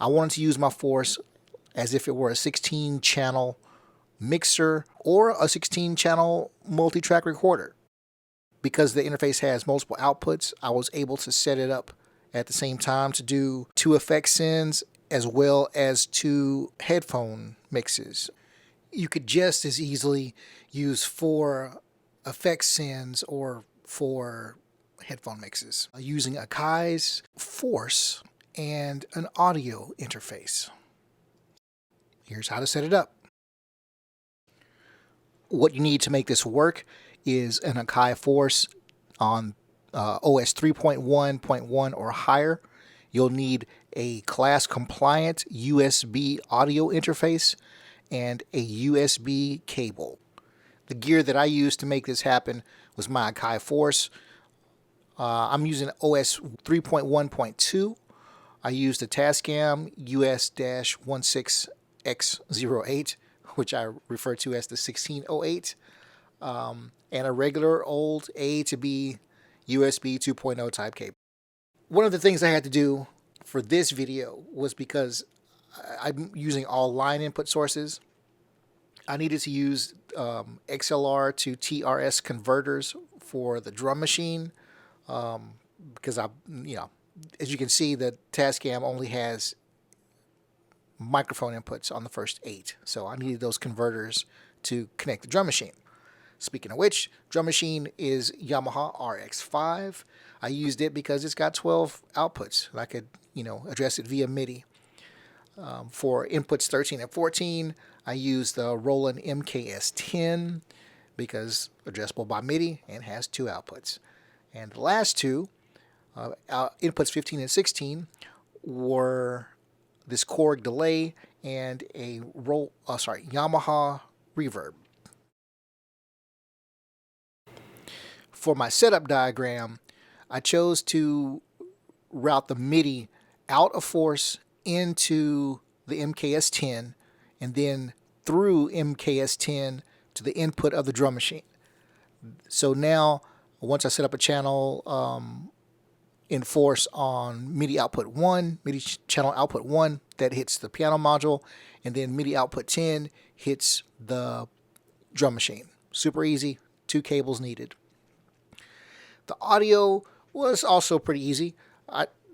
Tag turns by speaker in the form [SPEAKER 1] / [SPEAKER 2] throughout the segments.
[SPEAKER 1] I wanted to use my Force as if it were a 16-channel mixer or a 16-channel multi-track recorder. Because the interface has multiple outputs, I was able to set it up at the same time to do 2 effect sends as well as 2 headphone mixes. You could just as easily use 4 effect sends or 4 headphone mixes using Akai's Force and an audio interface. Here's how to set it up. What you need to make this work is an Akai Force on OS 3.1.1 or higher. You'll need a class compliant USB audio interface and a USB cable. The gear that I used to make this happen was my Akai Force. I'm using OS 3.1.2. I used a Tascam US-16X08, which I refer to as the 1608, and a regular old A to B USB 2.0 type cable. One of the things I had to do for this video was because I'm using all line input sources. I needed to use XLR to TRS converters for the drum machine because as you can see, the Tascam only has microphone inputs on the first 8, so I needed those converters to connect the drum machine. Speaking of which, drum machine is Yamaha RX5. I used it because it's got 12 outputs and I could address it via MIDI. For inputs 13 and 14, I used the Roland MKS10 because addressable by MIDI and has 2 outputs. And the last 2, inputs 15 and 16, were this Korg delay and a Yamaha reverb. For my setup diagram, I chose to route the MIDI out of Force into the MKS10 and then through MKS10 to the input of the drum machine. So now, once I set up a channel in Force on MIDI output 1, MIDI channel output 1, that hits the piano module, and then MIDI output 10 hits the drum machine. Super easy, 2 cables needed. The audio was also pretty easy.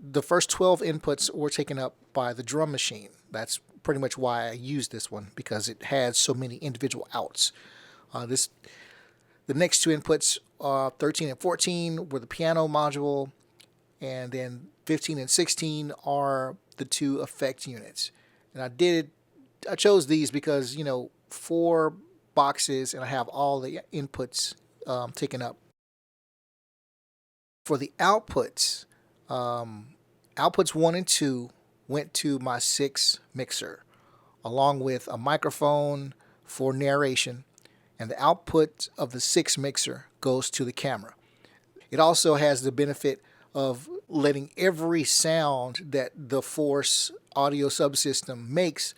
[SPEAKER 1] The first 12 inputs were taken up by the drum machine. That's pretty much why I used this one, because it had so many individual outs. The next 2 inputs, 13 and 14, were the piano module, and then 15 and 16 are the 2 effect units. And I chose these because 4 boxes and I have all the inputs taken up. For the outputs, outputs 1 and 2 went to my 6 mixer, along with a microphone for narration, and the output of the 6 mixer goes to the camera. It also has the benefit of letting every sound that the Force audio subsystem makes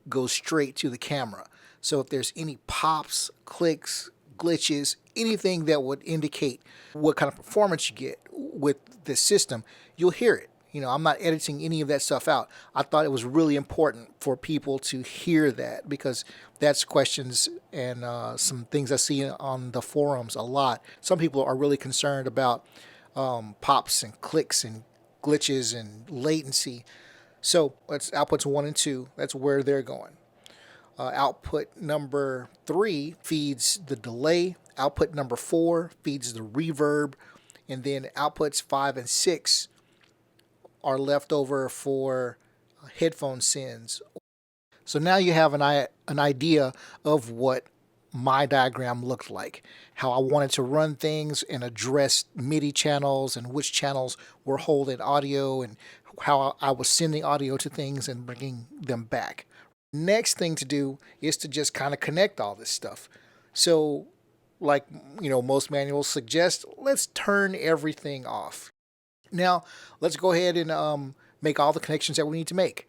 [SPEAKER 1] go straight to the camera. So if there's any pops, clicks, glitches, anything that would indicate what kind of performance you get with this system, you'll hear it. I'm not editing any of that stuff out. I thought it was really important for people to hear that because that's questions and some things I see on the forums a lot. Some people are really concerned about pops and clicks and glitches and latency. So that's outputs 1 and 2. That's where they're going. Output number 3 feeds the delay. Output number 4 feeds the reverb. And then outputs 5 and 6 are left over for headphone sends. So now you have an idea of what my diagram looked like, how I wanted to run things and address MIDI channels and which channels were holding audio and how I was sending audio to things and bringing them back. Next thing to do is to just kind of connect all this stuff. So like most manuals suggest, let's turn everything off. Now let's go ahead and make all the connections that we need to make.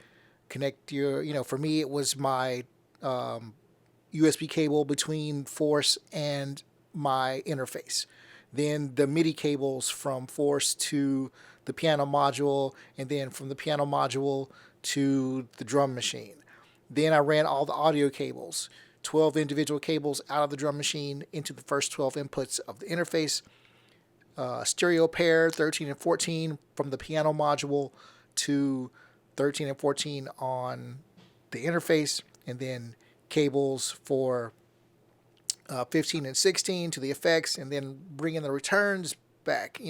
[SPEAKER 1] Connect your, for me it was my USB cable between Force and my interface. Then the MIDI cables from Force to the piano module, and then from the piano module to the drum machine. Then I ran all the audio cables, 12 individual cables out of the drum machine into the first 12 inputs of the interface. Stereo pair 13 and 14 from the piano module to 13 and 14 on the interface, and then cables for 15 and 16 to the effects, and then bringing the returns back.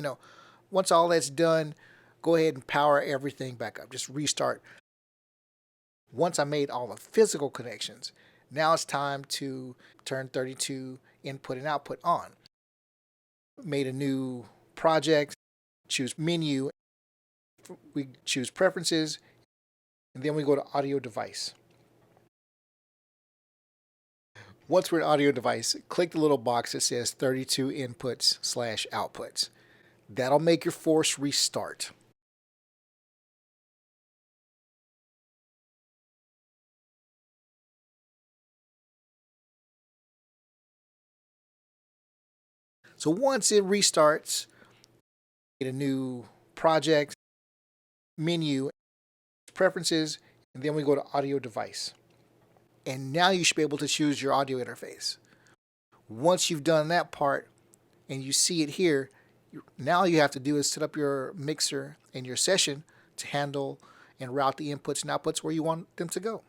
[SPEAKER 1] Once all that's done, go ahead and power everything back up. Just restart. Once I made all the physical connections, now it's time to turn 32 input and output on. Made a new project, choose menu, we choose preferences, and then we go to audio device. Once we're in audio device, click the little box that says 32 inputs/outputs. That'll make your Force restart. So once it restarts, get a new project, menu, preferences, and then we go to audio device. And now you should be able to choose your audio interface. Once you've done that part and you see it here, now you have to do is set up your mixer and your session to handle and route the inputs and outputs where you want them to go.